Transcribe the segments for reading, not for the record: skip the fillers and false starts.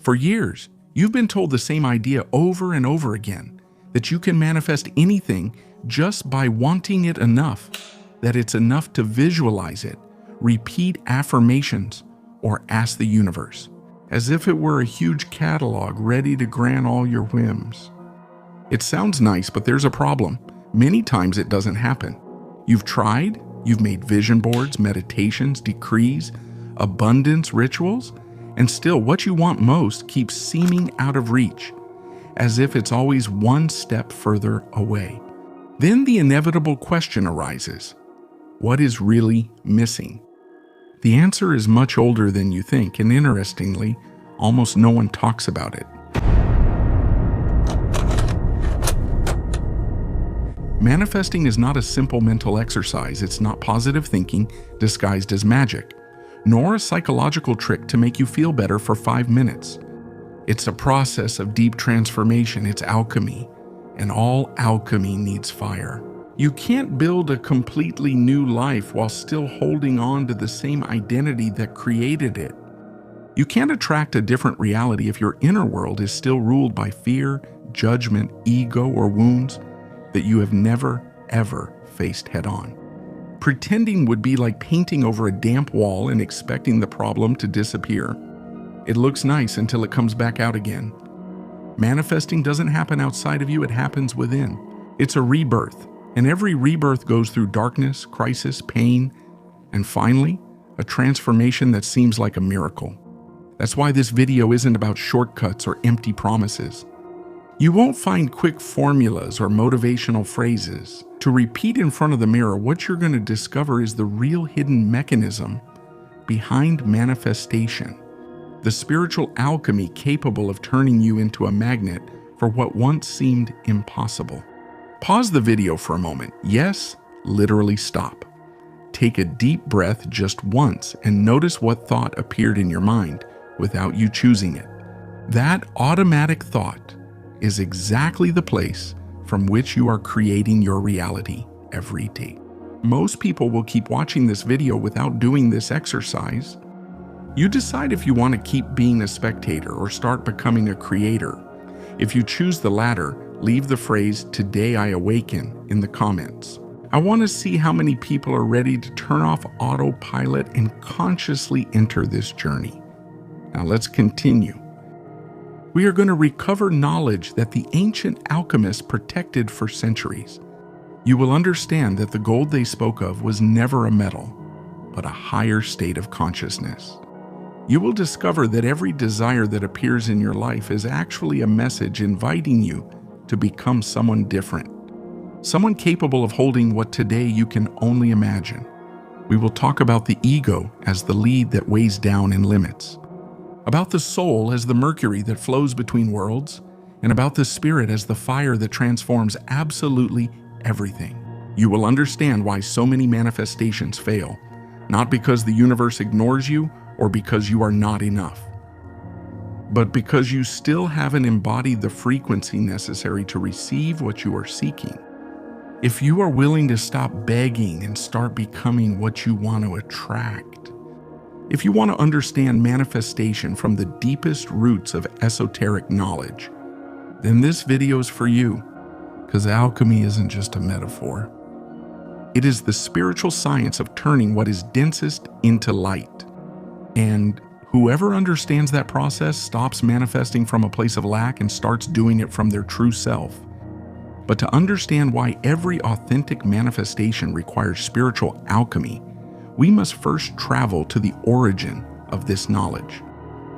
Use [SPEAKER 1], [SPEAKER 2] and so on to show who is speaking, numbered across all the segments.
[SPEAKER 1] For years, you've been told the same idea over and over again, that you can manifest anything just by wanting it enough, that it's enough to visualize it, repeat affirmations, or ask the universe, as if it were a huge catalog ready to grant all your whims. It sounds nice, but there's a problem. Many times it doesn't happen. You've tried, you've made vision boards, meditations, decrees, abundance rituals, and still what you want most keeps seeming out of reach, as if it's always one step further away. Then the inevitable question arises: what is really missing? The answer is much older than you think, and interestingly, almost no one talks about it. Manifesting is not a simple mental exercise. It's not positive thinking disguised as magic, nor a psychological trick to make you feel better for 5 minutes. It's a process of deep transformation. It's alchemy, and all alchemy needs fire. You can't build a completely new life while still holding on to the same identity that created it. You can't attract a different reality if your inner world is still ruled by fear, judgment, ego, or wounds that you have never, ever faced head-on. Pretending would be like painting over a damp wall and expecting the problem to disappear. It looks nice until it comes back out again. Manifesting doesn't happen outside of you, it happens within. It's a rebirth, and every rebirth goes through darkness, crisis, pain, and finally, a transformation that seems like a miracle. That's why this video isn't about shortcuts or empty promises. You won't find quick formulas or motivational phrases. To repeat in front of the mirror, what you're going to discover is the real hidden mechanism behind manifestation. The spiritual alchemy capable of turning you into a magnet for what once seemed impossible. Pause the video for a moment. Yes, literally stop. Take a deep breath just once and notice what thought appeared in your mind without you choosing it. That automatic thought is exactly the place from which you are creating your reality every day. Most people will keep watching this video without doing this exercise. You decide if you want to keep being a spectator or start becoming a creator. If you choose the latter, leave the phrase "Today I awaken" in the comments. I want to see how many people are ready to turn off autopilot and consciously enter this journey. Now let's continue. We are going to recover knowledge that the ancient alchemists protected for centuries. You will understand that the gold they spoke of was never a metal, but a higher state of consciousness. You will discover that every desire that appears in your life is actually a message inviting you to become someone different, someone capable of holding what today you can only imagine. We will talk about the ego as the lead that weighs down and limits, about the soul as the mercury that flows between worlds, and about the spirit as the fire that transforms absolutely everything. You will understand why so many manifestations fail, not because the universe ignores you or because you are not enough, but because you still haven't embodied the frequency necessary to receive what you are seeking. If you are willing to stop begging and start becoming what you want to attract, if you want to understand manifestation from the deepest roots of esoteric knowledge, then this video is for you, because alchemy isn't just a metaphor. It is the spiritual science of turning what is densest into light. And whoever understands that process stops manifesting from a place of lack and starts doing it from their true self. But to understand why every authentic manifestation requires spiritual alchemy, we must first travel to the origin of this knowledge.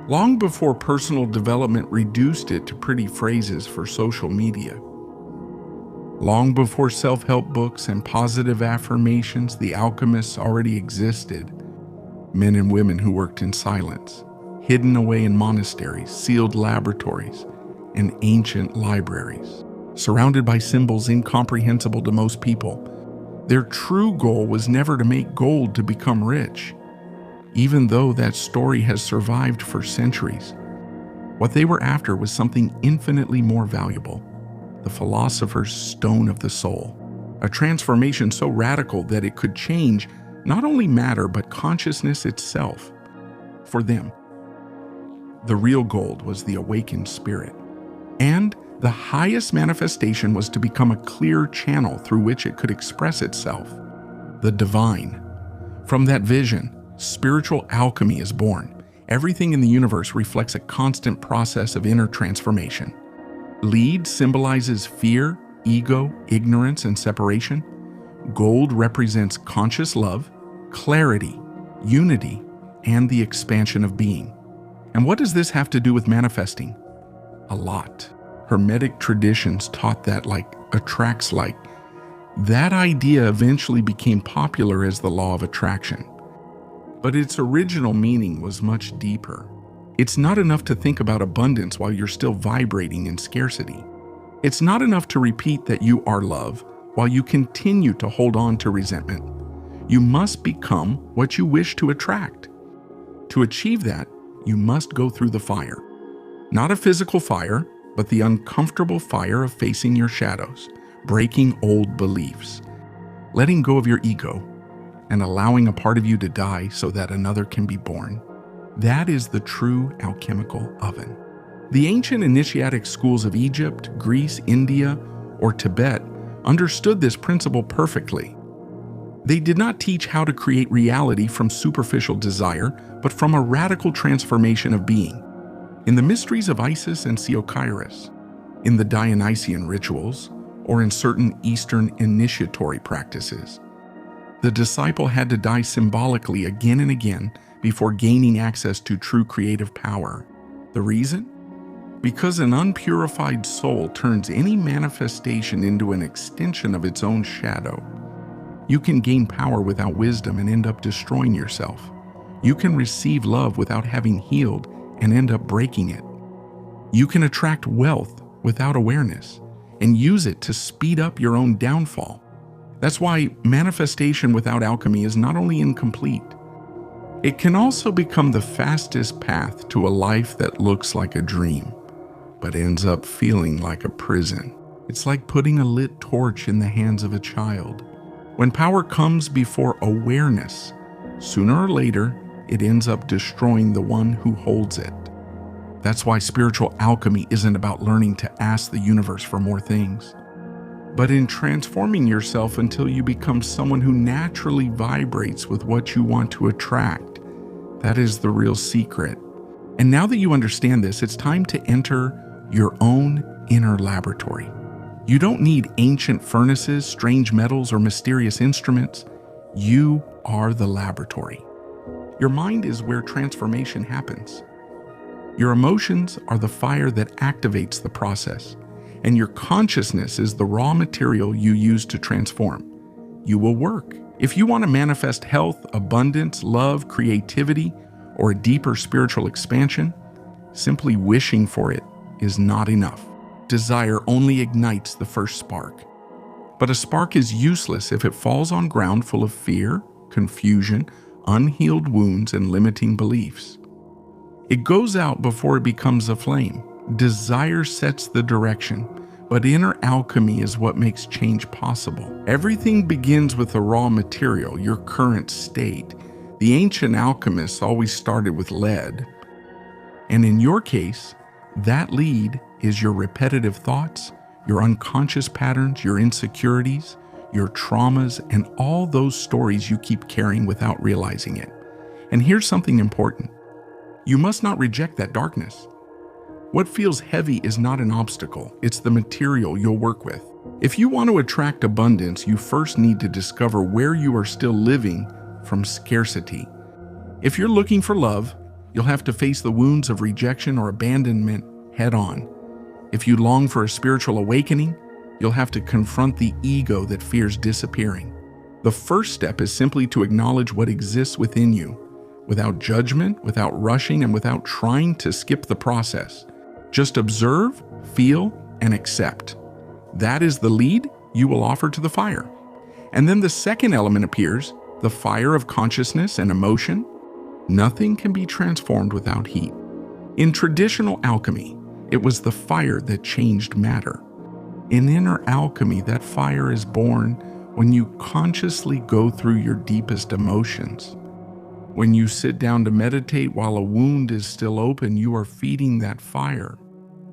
[SPEAKER 1] Long before personal development reduced it to pretty phrases for social media, long before self-help books and positive affirmations, the alchemists already existed. Men and women who worked in silence, hidden away in monasteries, sealed laboratories, and ancient libraries, surrounded by symbols incomprehensible to most people. Their true goal was never to make gold to become rich, even though that story has survived for centuries. What they were after was something infinitely more valuable: the philosopher's stone of the soul, a transformation so radical that it could change not only matter but consciousness itself. For them, The real gold was the awakened spirit. And the highest manifestation was to become a clear channel through which it could express itself, the divine. From that vision, spiritual alchemy is born. Everything in the universe reflects a constant process of inner transformation. Lead symbolizes fear, ego, ignorance, and separation. Gold represents conscious love, clarity, unity, and the expansion of being. And what does this have to do with manifesting? A lot. Hermetic traditions taught that like attracts like. That idea eventually became popular as the law of attraction. But its original meaning was much deeper. It's not enough to think about abundance while you're still vibrating in scarcity. It's not enough to repeat that you are love while you continue to hold on to resentment. You must become what you wish to attract. To achieve that, you must go through the fire. Not a physical fire, but the uncomfortable fire of facing your shadows, breaking old beliefs, letting go of your ego, and allowing a part of you to die so that another can be born. That is the true alchemical oven. The ancient initiatic schools of Egypt, Greece, India, or Tibet understood this principle perfectly. They did not teach how to create reality from superficial desire, but from a radical transformation of being. In the mysteries of Isis and Osiris, in the Dionysian rituals, or in certain Eastern initiatory practices, the disciple had to die symbolically again and again before gaining access to true creative power. The reason? Because an unpurified soul turns any manifestation into an extension of its own shadow. You can gain power without wisdom and end up destroying yourself. You can receive love without having healed and end up breaking it. You can attract wealth without awareness and use it to speed up your own downfall. That's why manifestation without alchemy is not only incomplete, it can also become the fastest path to a life that looks like a dream, but ends up feeling like a prison. It's like putting a lit torch in the hands of a child. When power comes before awareness, sooner or later, it ends up destroying the one who holds it. That's why spiritual alchemy isn't about learning to ask the universe for more things, but in transforming yourself until you become someone who naturally vibrates with what you want to attract. That is the real secret. And now that you understand this, it's time to enter your own inner laboratory. You don't need ancient furnaces, strange metals, or mysterious instruments. You are the laboratory. Your mind is where transformation happens. Your emotions are the fire that activates the process, and your consciousness is the raw material you use to transform. You will work. If you want to manifest health, abundance, love, creativity, or a deeper spiritual expansion, simply wishing for it is not enough. Desire only ignites the first spark. But a spark is useless if it falls on ground full of fear, confusion, unhealed wounds, and limiting beliefs. It goes out before it becomes a flame. Desire sets the direction, but inner alchemy is what makes change possible. Everything begins with the raw material, your current state. The ancient alchemists always started with lead. And in your case, that lead is your repetitive thoughts, your unconscious patterns, your insecurities, your traumas, and all those stories you keep carrying without realizing it. And here's something important. You must not reject that darkness. What feels heavy is not an obstacle, it's the material you'll work with. If you want to attract abundance, you first need to discover where you are still living from scarcity. If you're looking for love, you'll have to face the wounds of rejection or abandonment head on. If you long for a spiritual awakening, you'll have to confront the ego that fears disappearing. The first step is simply to acknowledge what exists within you, without judgment, without rushing, and without trying to skip the process. Just observe, feel, and accept. That is the lead you will offer to the fire. And then the second element appears, the fire of consciousness and emotion. Nothing can be transformed without heat. In traditional alchemy, it was the fire that changed matter. In inner alchemy, that fire is born when you consciously go through your deepest emotions. When you sit down to meditate while a wound is still open, you are feeding that fire.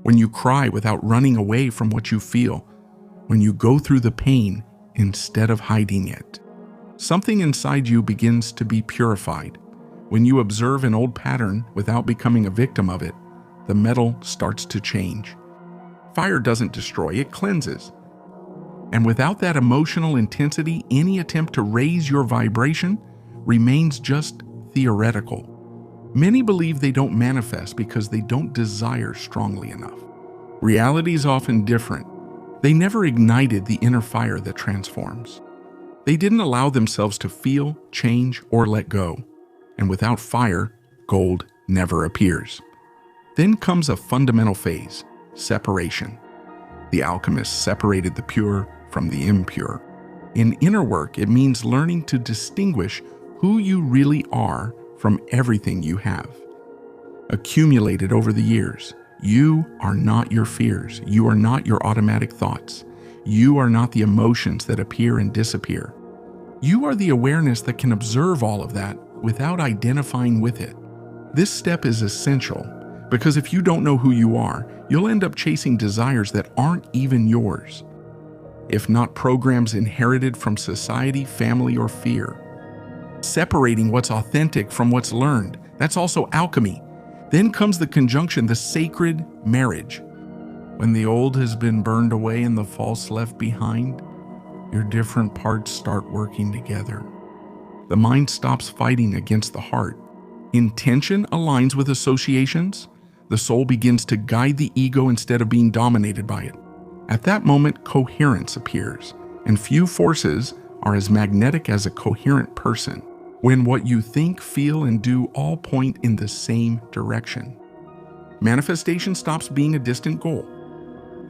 [SPEAKER 1] When you cry without running away from what you feel, when you go through the pain instead of hiding it, something inside you begins to be purified. When you observe an old pattern without becoming a victim of it, the metal starts to change. Fire doesn't destroy, it cleanses. And without that emotional intensity, any attempt to raise your vibration remains just theoretical. Many believe they don't manifest because they don't desire strongly enough. Reality is often different. They never ignited the inner fire that transforms. They didn't allow themselves to feel, change, or let go. And without fire, gold never appears. Then comes a fundamental phase, separation. The alchemist separated the pure from the impure. In inner work, it means learning to distinguish who you really are from everything you have accumulated over the years. You are not your fears. You are not your automatic thoughts. You are not the emotions that appear and disappear. You are the awareness that can observe all of that without identifying with it. This step is essential because if you don't know who you are, you'll end up chasing desires that aren't even yours. If not programs inherited from society, family, or fear. Separating what's authentic from what's learned, that's also alchemy. Then comes the conjunction, the sacred marriage. When the old has been burned away and the false left behind, your different parts start working together. The mind stops fighting against the heart. Intention aligns with associations. The soul begins to guide the ego instead of being dominated by it. At that moment, coherence appears, and few forces are as magnetic as a coherent person, when what you think, feel, and do all point in the same direction. Manifestation stops being a distant goal,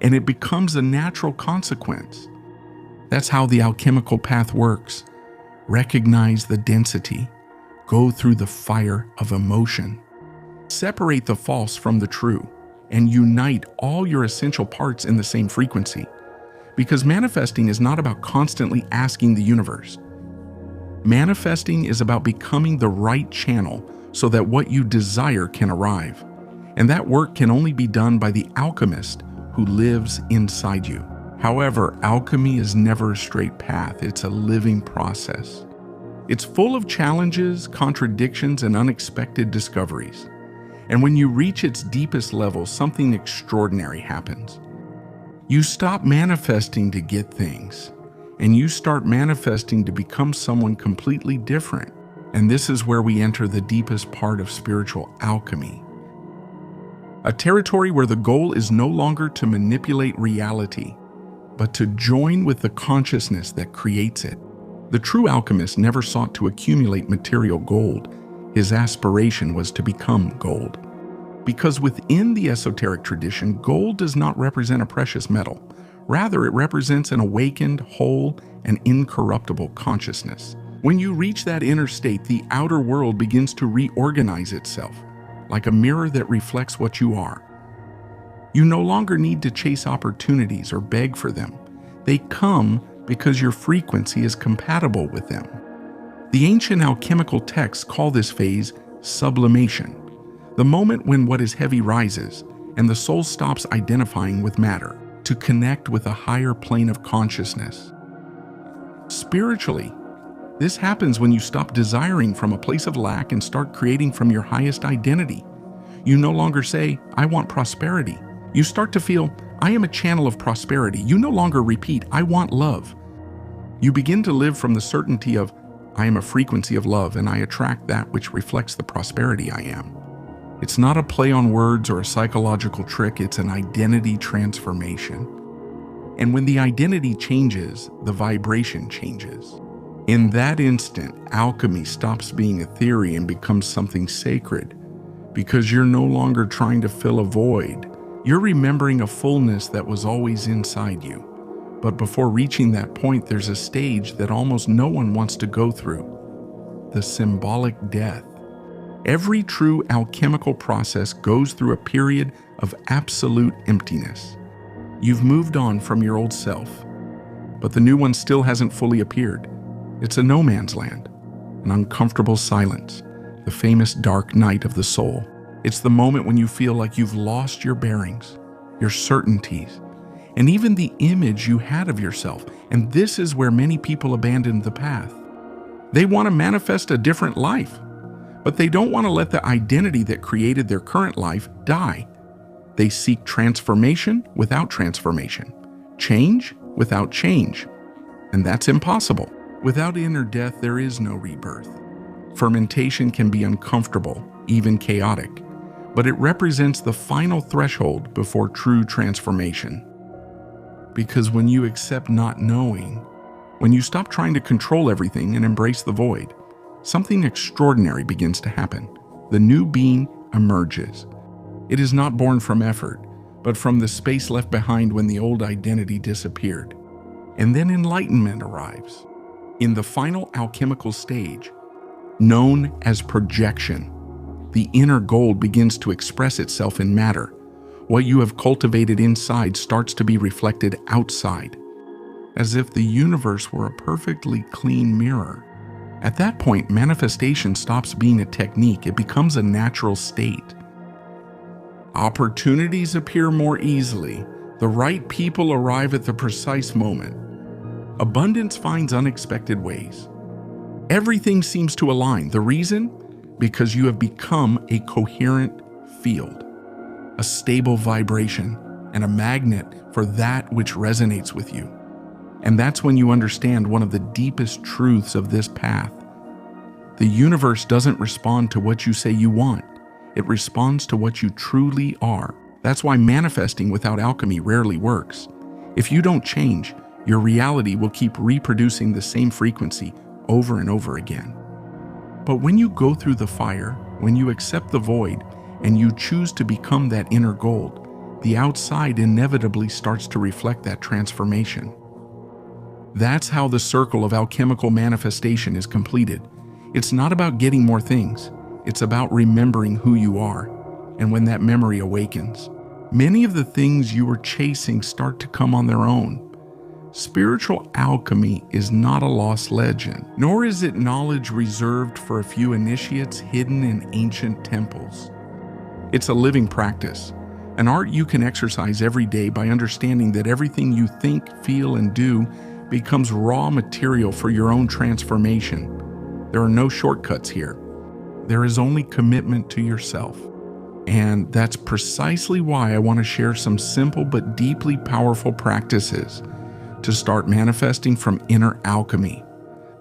[SPEAKER 1] and it becomes a natural consequence. That's how the alchemical path works. Recognize the density, go through the fire of emotion, separate the false from the true, and unite all your essential parts in the same frequency. Because manifesting is not about constantly asking the universe. Manifesting is about becoming the right channel so that what you desire can arrive. And that work can only be done by the alchemist who lives inside you. However, alchemy is never a straight path. It's a living process. It's full of challenges, contradictions, and unexpected discoveries. And when you reach its deepest level, something extraordinary happens. You stop manifesting to get things, and you start manifesting to become someone completely different. And this is where we enter the deepest part of spiritual alchemy. A territory where the goal is no longer to manipulate reality, but to join with the consciousness that creates it. The true alchemist never sought to accumulate material gold. His aspiration was to become gold. Because within the esoteric tradition, gold does not represent a precious metal. Rather, it represents an awakened, whole, and incorruptible consciousness. When you reach that inner state, the outer world begins to reorganize itself, like a mirror that reflects what you are. You no longer need to chase opportunities or beg for them. They come because your frequency is compatible with them. The ancient alchemical texts call this phase sublimation, the moment when what is heavy rises and the soul stops identifying with matter to connect with a higher plane of consciousness. Spiritually, this happens when you stop desiring from a place of lack and start creating from your highest identity. You no longer say, "I want prosperity." You start to feel, "I am a channel of prosperity." You no longer repeat, "I want love." You begin to live from the certainty of, "I am a frequency of love and I attract that which reflects the prosperity I am." It's not a play on words or a psychological trick, it's an identity transformation. And when the identity changes, the vibration changes. In that instant, alchemy stops being a theory and becomes something sacred, because you're no longer trying to fill a void. You're remembering a fullness that was always inside you. But before reaching that point, there's a stage that almost no one wants to go through: the symbolic death. Every true alchemical process goes through a period of absolute emptiness. You've moved on from your old self, but the new one still hasn't fully appeared. It's a no man's land, an uncomfortable silence, the famous dark night of the soul. It's the moment when you feel like you've lost your bearings, your certainties, and even the image you had of yourself. And this is where many people abandon the path. They want to manifest a different life, but they don't want to let the identity that created their current life die. They seek transformation without transformation, change without change, and that's impossible. Without inner death, there is no rebirth. Fermentation can be uncomfortable, even chaotic, but it represents the final threshold before true transformation. Because when you accept not knowing, when you stop trying to control everything and embrace the void, something extraordinary begins to happen. The new being emerges. It is not born from effort, but from the space left behind when the old identity disappeared. And then enlightenment arrives. In the final alchemical stage, known as projection, the inner gold begins to express itself in matter. What you have cultivated inside starts to be reflected outside, as if the universe were a perfectly clean mirror. At that point, manifestation stops being a technique, it becomes a natural state. Opportunities appear more easily. The right people arrive at the precise moment. Abundance finds unexpected ways. Everything seems to align. The reason? Because you have become a coherent field, a stable vibration, and a magnet for that which resonates with you. And that's when you understand one of the deepest truths of this path. The universe doesn't respond to what you say you want. It responds to what you truly are. That's why manifesting without alchemy rarely works. If you don't change, your reality will keep reproducing the same frequency over and over again. But when you go through the fire, when you accept the void, and you choose to become that inner gold, the outside inevitably starts to reflect that transformation. That's how the circle of alchemical manifestation is completed. It's not about getting more things. It's about remembering who you are. And when that memory awakens, many of the things you were chasing start to come on their own. Spiritual alchemy is not a lost legend, nor is it knowledge reserved for a few initiates hidden in ancient temples. It's a living practice, an art you can exercise every day by understanding that everything you think, feel, and do becomes raw material for your own transformation. There are no shortcuts here. There is only commitment to yourself. And that's precisely why I want to share some simple but deeply powerful practices to start manifesting from inner alchemy.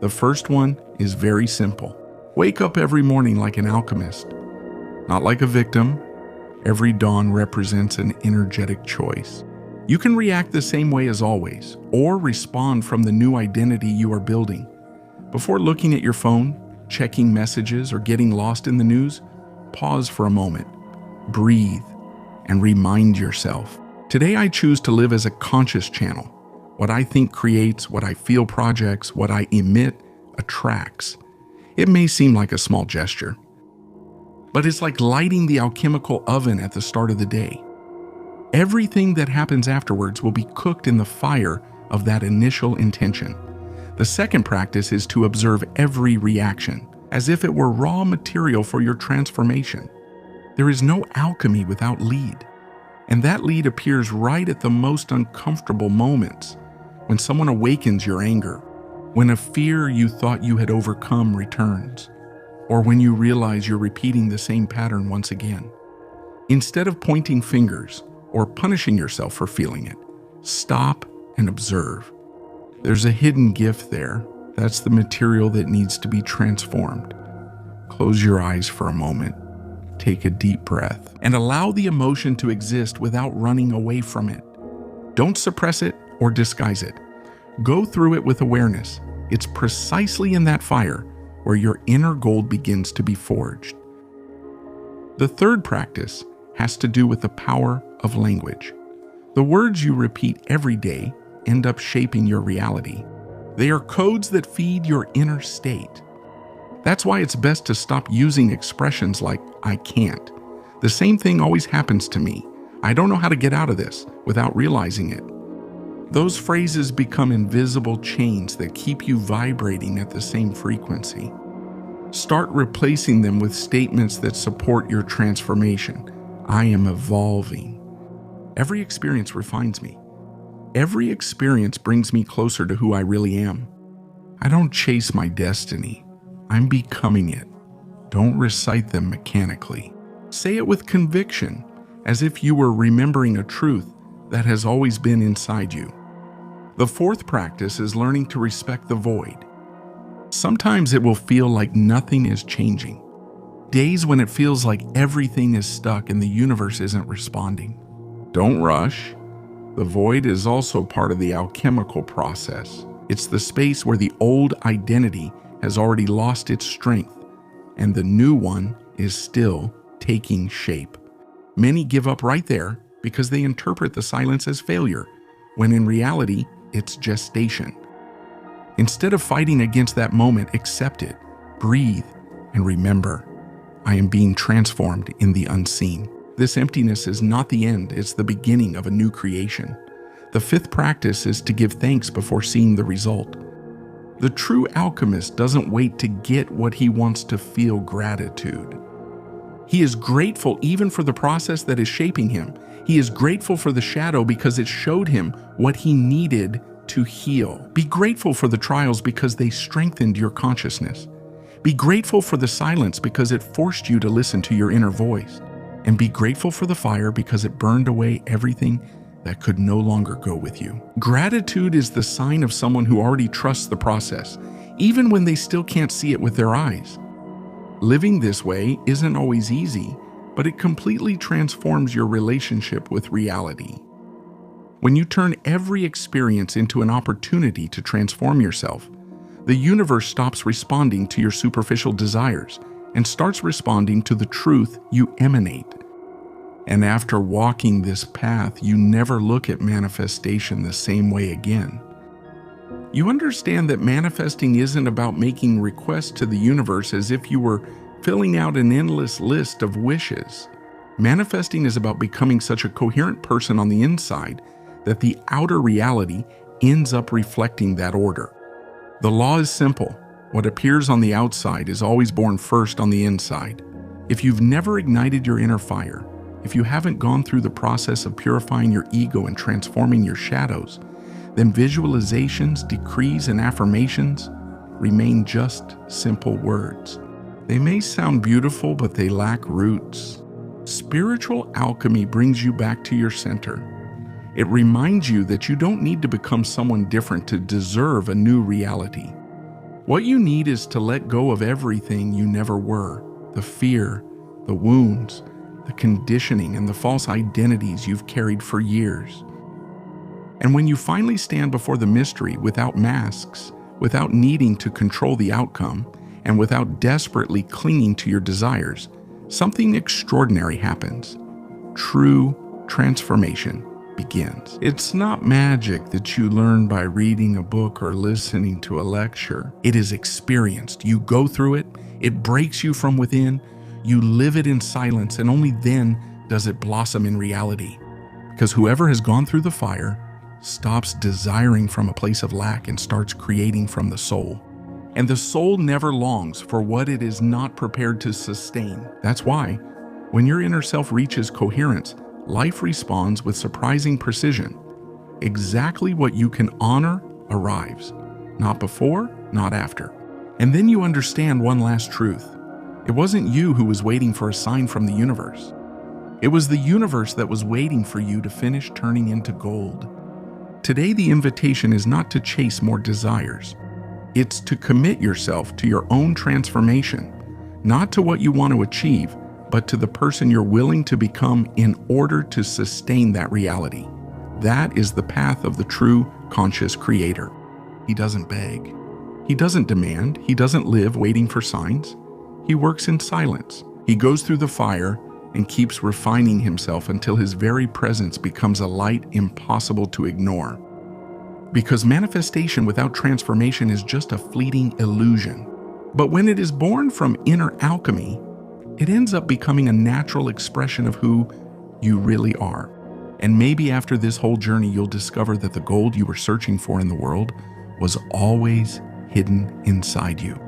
[SPEAKER 1] The first one is very simple. Wake up every morning like an alchemist, not like a victim. Every dawn represents an energetic choice. You can react the same way as always, or respond from the new identity you are building. Before looking at your phone, checking messages, or getting lost in the news, pause for a moment, breathe, and remind yourself. Today I choose to live as a conscious channel. What I think creates, what I feel projects, what I emit attracts. It may seem like a small gesture, but it's like lighting the alchemical oven at the start of the day. Everything that happens afterwards will be cooked in the fire of that initial intention. The second practice is to observe every reaction, as if it were raw material for your transformation. There is no alchemy without lead, and that lead appears right at the most uncomfortable moments. When someone awakens your anger, when a fear you thought you had overcome returns, or when you realize you're repeating the same pattern once again. Instead of pointing fingers or punishing yourself for feeling it, stop and observe. There's a hidden gift there. That's the material that needs to be transformed. Close your eyes for a moment, take a deep breath, and allow the emotion to exist without running away from it. Don't suppress it or disguise it. Go through it with awareness. It's precisely in that fire where your inner gold begins to be forged. The third practice has to do with the power of language. The words you repeat every day end up shaping your reality. They are codes that feed your inner state. That's why it's best to stop using expressions like, I can't. The same thing always happens to me. I don't know how to get out of this, without realizing it. Those phrases become invisible chains that keep you vibrating at the same frequency. Start replacing them with statements that support your transformation. I am evolving. Every experience refines me. Every experience brings me closer to who I really am. I don't chase my destiny. I'm becoming it. Don't recite them mechanically. Say it with conviction, as if you were remembering a truth that has always been inside you. The fourth practice is learning to respect the void. Sometimes it will feel like nothing is changing. Days when it feels like everything is stuck and the universe isn't responding. Don't rush. The void is also part of the alchemical process. It's the space where the old identity has already lost its strength and the new one is still taking shape. Many give up right there because they interpret the silence as failure, when in reality, it's gestation. Instead of fighting against that moment, accept it, breathe, and remember, I am being transformed in the unseen. This emptiness is not the end, it's the beginning of a new creation. The fifth practice is to give thanks before seeing the result. The true alchemist doesn't wait to get what he wants to feel gratitude. He is grateful even for the process that is shaping him. He is grateful for the shadow because it showed him what he needed to heal. Be grateful for the trials because they strengthened your consciousness. Be grateful for the silence because it forced you to listen to your inner voice. And be grateful for the fire because it burned away everything that could no longer go with you. Gratitude is the sign of someone who already trusts the process, even when they still can't see it with their eyes. Living this way isn't always easy, but it completely transforms your relationship with reality. When you turn every experience into an opportunity to transform yourself, the universe stops responding to your superficial desires and starts responding to the truth you emanate. And after walking this path, you never look at manifestation the same way again. You understand that manifesting isn't about making requests to the universe as if you were filling out an endless list of wishes. Manifesting is about becoming such a coherent person on the inside that the outer reality ends up reflecting that order. The law is simple. What appears on the outside is always born first on the inside. If you've never ignited your inner fire, if you haven't gone through the process of purifying your ego and transforming your shadows, then visualizations, decrees, and affirmations remain just simple words. They may sound beautiful, but they lack roots. Spiritual alchemy brings you back to your center. It reminds you that you don't need to become someone different to deserve a new reality. What you need is to let go of everything you never were, the fear, the wounds, the conditioning, and the false identities you've carried for years. And when you finally stand before the mystery without masks, without needing to control the outcome, and without desperately clinging to your desires, something extraordinary happens. True transformation begins. It's not magic that you learn by reading a book or listening to a lecture. It is experienced. You go through it, it breaks you from within, you live it in silence, and only then does it blossom in reality. Because whoever has gone through the fire stops desiring from a place of lack and starts creating from the soul. And the soul never longs for what it is not prepared to sustain. That's why, when your inner self reaches coherence, life responds with surprising precision. Exactly what you can honor arrives. Not before, not after. And then you understand one last truth. It wasn't you who was waiting for a sign from the universe. It was the universe that was waiting for you to finish turning into gold. Today, the invitation is not to chase more desires. It's to commit yourself to your own transformation, not to what you want to achieve, but to the person you're willing to become in order to sustain that reality. That is the path of the true conscious creator. He doesn't beg. He doesn't demand. He doesn't live waiting for signs. He works in silence. He goes through the fire and keeps refining himself until his very presence becomes a light impossible to ignore. Because manifestation without transformation is just a fleeting illusion. But when it is born from inner alchemy, it ends up becoming a natural expression of who you really are. And maybe after this whole journey, you'll discover that the gold you were searching for in the world was always hidden inside you.